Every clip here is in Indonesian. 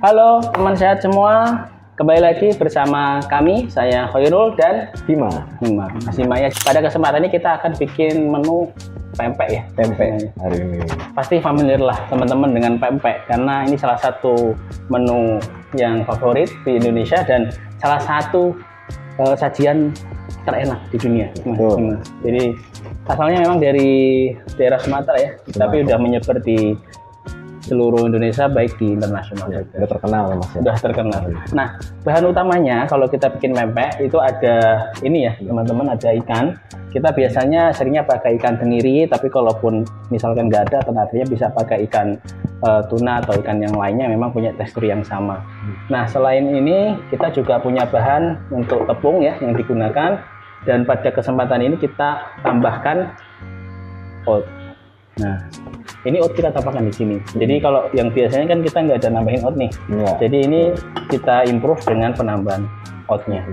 Halo teman sehat semua, kembali lagi bersama kami, saya Khairul dan Bima. Mas Bima ya. Pada kesempatan ini kita akan bikin menu pempek ya. Pempek hari ini. Pasti familiar lah teman-teman dengan pempek karena ini salah satu menu yang favorit di Indonesia dan salah satu sajian terenak di dunia. Mas. Jadi asalnya memang dari daerah Sumatera ya, tapi udah menyebar di seluruh Indonesia, baik di internasional juga. Udah terkenal ya Mas ya? Sudah terkenal. Nah, bahan utamanya kalau kita bikin pempek itu ada ini ya teman-teman, ada ikan. Kita biasanya seringnya pakai ikan tenggiri, tapi kalaupun misalkan nggak ada, alternatifnya bisa pakai ikan tuna atau ikan yang lainnya, memang punya tekstur yang sama. Nah, selain ini kita juga punya bahan untuk tepung ya yang digunakan, dan pada kesempatan ini kita tambahkan oat. Nah, ini oat kita tambahkan di sini. Jadi kalau yang biasanya kan kita nggak ada nambahin oat nih. Iya. Jadi ini kita improve dengan penambahan oatnya.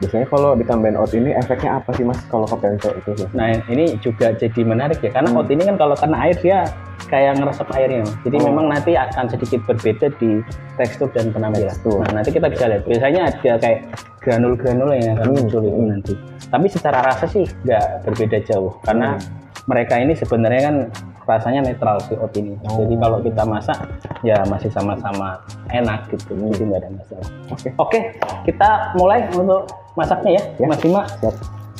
Biasanya kalau ditambahin oat ini efeknya apa sih Mas kalau ke pempek itu? Nah, ini juga jadi menarik ya, karena oat ini kan kalau kena air dia kayak ngeresep airnya. Jadi memang nanti akan sedikit berbeda di tekstur dan penampilan. Nah, nanti kita bisa lihat. Biasanya ada kayak granul-granul yang akan muncul itu nanti. Tapi secara rasa sih nggak berbeda jauh, karena mereka ini sebenarnya kan rasanya netral si oat ini. Jadi kalau kita masak ya masih sama-sama enak gitu. Jadi nggak ada masalah. Oke, kita mulai untuk masaknya ya, Mas Bima.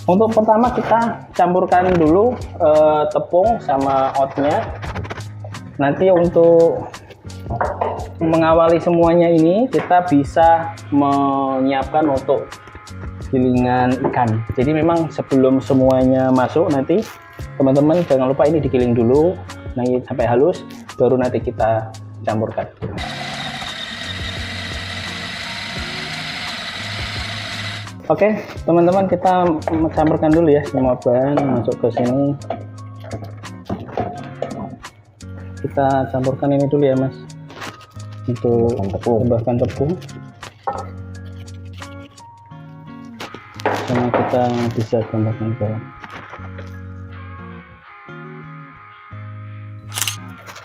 Untuk pertama kita campurkan dulu tepung sama oatnya. Nanti untuk mengawali semuanya ini kita bisa menyiapkan untuk gilingan ikan. Jadi memang sebelum semuanya masuk nanti teman-teman jangan lupa ini digiling dulu nanti sampai halus, baru nanti kita campurkan. Oke teman-teman, kita campurkan dulu ya semua bahan masuk ke sini. Kita campurkan ini dulu ya Mas, untuk tambahkan tepung. Sama kita bisa tambahkan garam.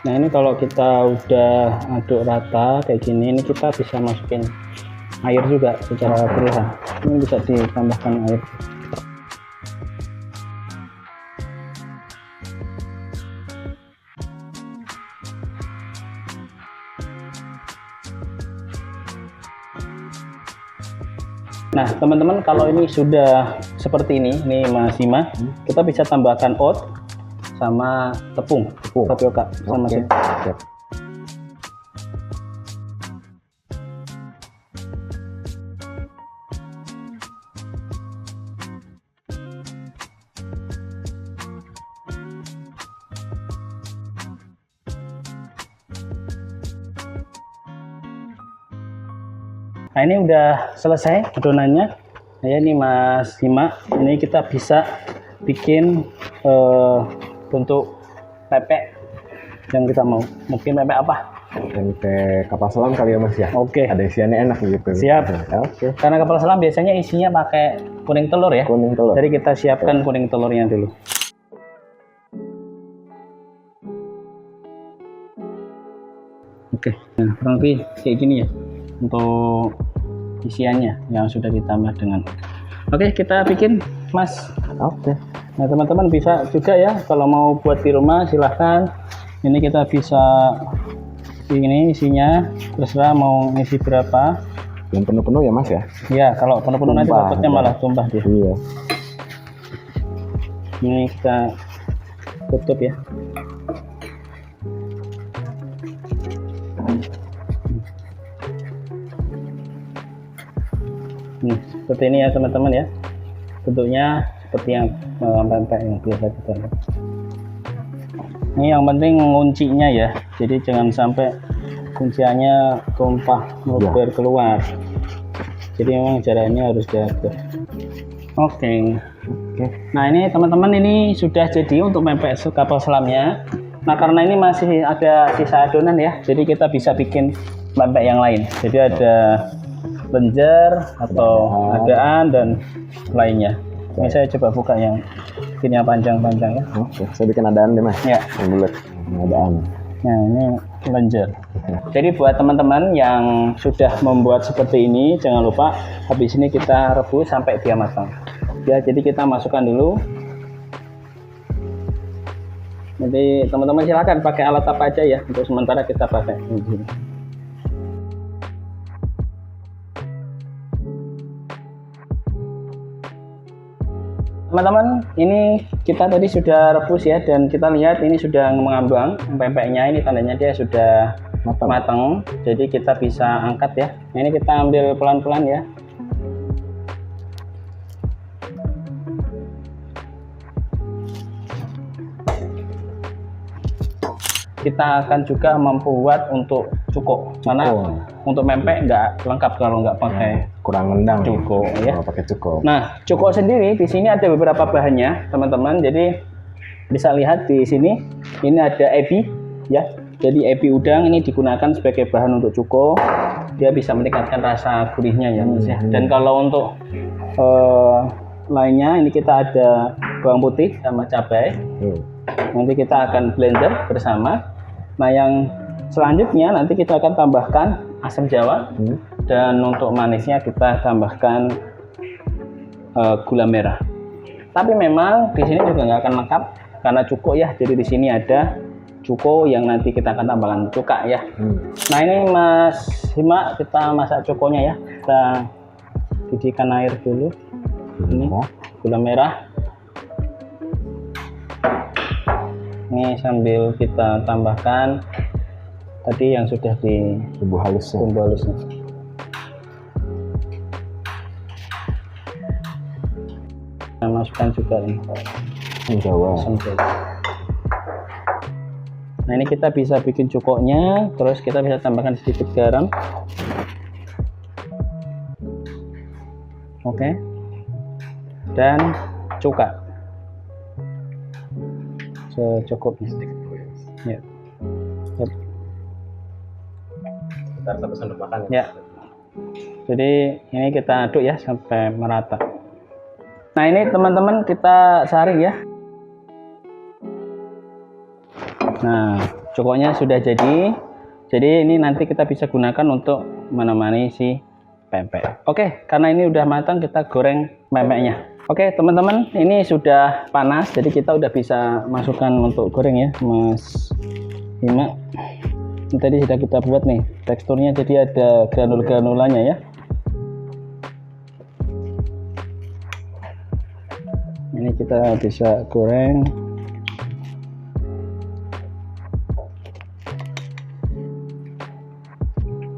Nah ini kalau kita udah aduk rata kayak gini, ini kita bisa masukin air juga secara perlahan. Ini bisa ditambahkan air. Nah teman-teman, kalau ini sudah seperti ini Mas Bima, kita bisa tambahkan oat sama tepung tapioka sama sini. Nah ini udah selesai adonannya. Ya ini Mas Bima, ini kita bisa bikin untuk pempek yang kita mau. Mungkin pempek apa? Pempek kapal selam kali ya Mas ya? Oke. Ada isiannya enak gitu. Siap. Oke. Karena kapal selam biasanya isinya pakai kuning telur ya. Kuning telur. Jadi kita siapkan kuning telurnya dulu. Oke. Nah kurang lebih kayak gini ya untuk isiannya yang sudah ditambah dengan. Oke, kita bikin Mas. Oke. Nah teman-teman bisa juga ya kalau mau buat di rumah silahkan. Ini kita bisa ini isinya terserah mau ngisi berapa. Yang penuh-penuh ya Mas ya? Ya kalau penuh-penuh nanti takutnya malah tumpah dia. Iya. Ini kita tutup ya. Seperti ini ya teman-teman ya, bentuknya seperti yang pempek yang biasa kita lihat. Ini yang penting kuncinya ya, jadi jangan sampai kunciannya tumpah meluber keluar. Jadi memang jaraknya harus diatur. Oke. Nah ini teman-teman, ini sudah jadi untuk pempek kapal selamnya. Nah karena ini masih ada sisa adonan ya, jadi kita bisa bikin pempek yang lain. Jadi ada lenjer atau adaan dan lainnya. Ini saya coba buka yang panjang-panjang ya. Oke, saya bikin adaan deh Mas. Ya. Yang bulat. Adaan. Nah, ini lenjer. Jadi buat teman-teman yang sudah membuat seperti ini, jangan lupa habis ini kita rebus sampai dia matang. Ya, jadi kita masukkan dulu. Jadi teman-teman silakan pakai alat apa aja ya. Untuk sementara kita pakai ini. Teman-teman, ini kita tadi sudah rebus ya, dan kita lihat ini sudah mengambang pempeknya. Ini tandanya dia sudah matang. Jadi kita bisa angkat ya. Nah, ini kita ambil pelan-pelan ya. Kita akan juga membuat untuk cuko, karena untuk pempek nggak lengkap kalau nggak pakai kurang nendang cuko ya. Kalau pakai cuko. Nah, cuko sendiri di sini ada beberapa bahannya, teman-teman. Jadi bisa lihat di sini, ini ada ebi ya. Jadi ebi udang ini digunakan sebagai bahan untuk cuko. Dia bisa meningkatkan rasa gurihnya ya, Mas ya. Dan kalau untuk lainnya, ini kita ada bawang putih sama cabai. Nanti kita akan blender bersama. Nah, yang selanjutnya nanti kita akan tambahkan asam jawa, dan untuk manisnya kita tambahkan gula merah. Tapi memang di sini juga nggak akan lengkap karena cuko ya. Jadi di sini ada cuko yang nanti kita akan tambahkan cuka ya. Nah, ini Mas Hima, kita masak cukonya ya. Kita didihkan air dulu. Ini gula merah. Ini sambil kita tambahkan tadi yang sudah di bumbu halusnya. Kita masukkan juga ini Jawa. Nah, ini kita bisa bikin cukoknya, terus kita bisa tambahkan sedikit garam. Oke. Dan cuka secukupnya. Ya. Sekitar 1 sendok makan ya. Jadi ini kita aduk ya sampai merata. Nah, ini teman-teman kita saring ya. Nah, cukoknya sudah jadi. Jadi ini nanti kita bisa gunakan untuk menemani si pempek. Oke, karena ini udah matang, kita goreng pempeknya. Oke, teman-teman, ini sudah panas, jadi kita udah bisa masukkan untuk goreng ya, Mas Hima. Ini tadi sudah kita buat nih, teksturnya jadi ada granul-granulanya ya. Ini kita bisa goreng.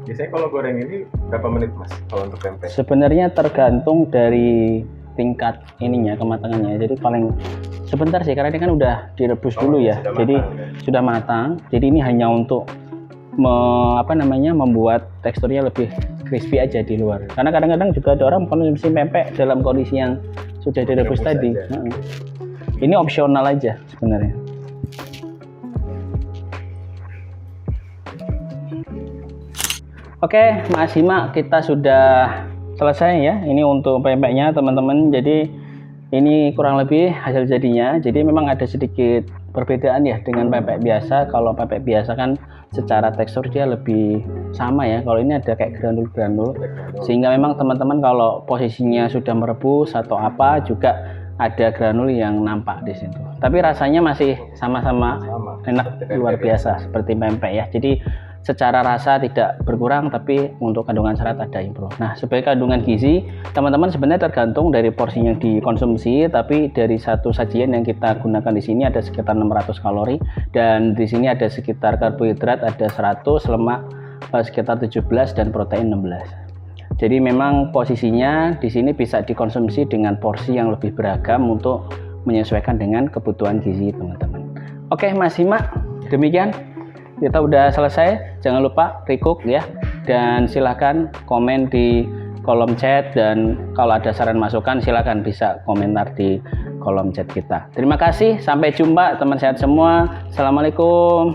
Biasanya kalau goreng ini berapa menit, Mas, kalau untuk pempek? Sebenarnya tergantung dari tingkat ininya, kematangannya. Jadi paling sebentar sih, karena ini kan udah direbus dulu ya. Jadi sudah matang. Jadi ini hanya untuk membuat teksturnya lebih crispy aja di luar. Karena kadang-kadang juga ada orang mengkonsumsi pempek dalam kondisi yang sudah direbus tadi. Ini opsional aja sebenarnya. Oke, Mas Hima, kita sudah selesai ya. Ini untuk pempeknya, teman-teman. Jadi ini kurang lebih hasil jadinya. Jadi memang ada sedikit perbedaan ya dengan pempek biasa. Kalau pempek biasa kan secara tekstur dia lebih sama ya. Kalau ini ada kayak granul-granul, sehingga memang teman-teman kalau posisinya sudah merebus atau apa juga ada granul yang nampak di situ. Tapi rasanya masih sama-sama enak luar biasa seperti pempek ya. Jadi secara rasa tidak berkurang, tapi untuk kandungan serat ada improve. Nah, sebagai kandungan gizi, teman-teman sebenarnya tergantung dari porsi yang dikonsumsi, tapi dari satu sajian yang kita gunakan di sini ada sekitar 600 kalori, dan di sini ada sekitar karbohidrat ada 100, lemak sekitar 17, dan protein 16. Jadi memang posisinya di sini bisa dikonsumsi dengan porsi yang lebih beragam untuk menyesuaikan dengan kebutuhan gizi teman-teman. Oke, Mas Hima, demikian. Kita udah selesai. Jangan lupa recook ya, dan silahkan komen di kolom chat, dan kalau ada saran masukan silahkan bisa komentar di kolom chat kita. Terima kasih, sampai jumpa teman sehat semua. Assalamualaikum.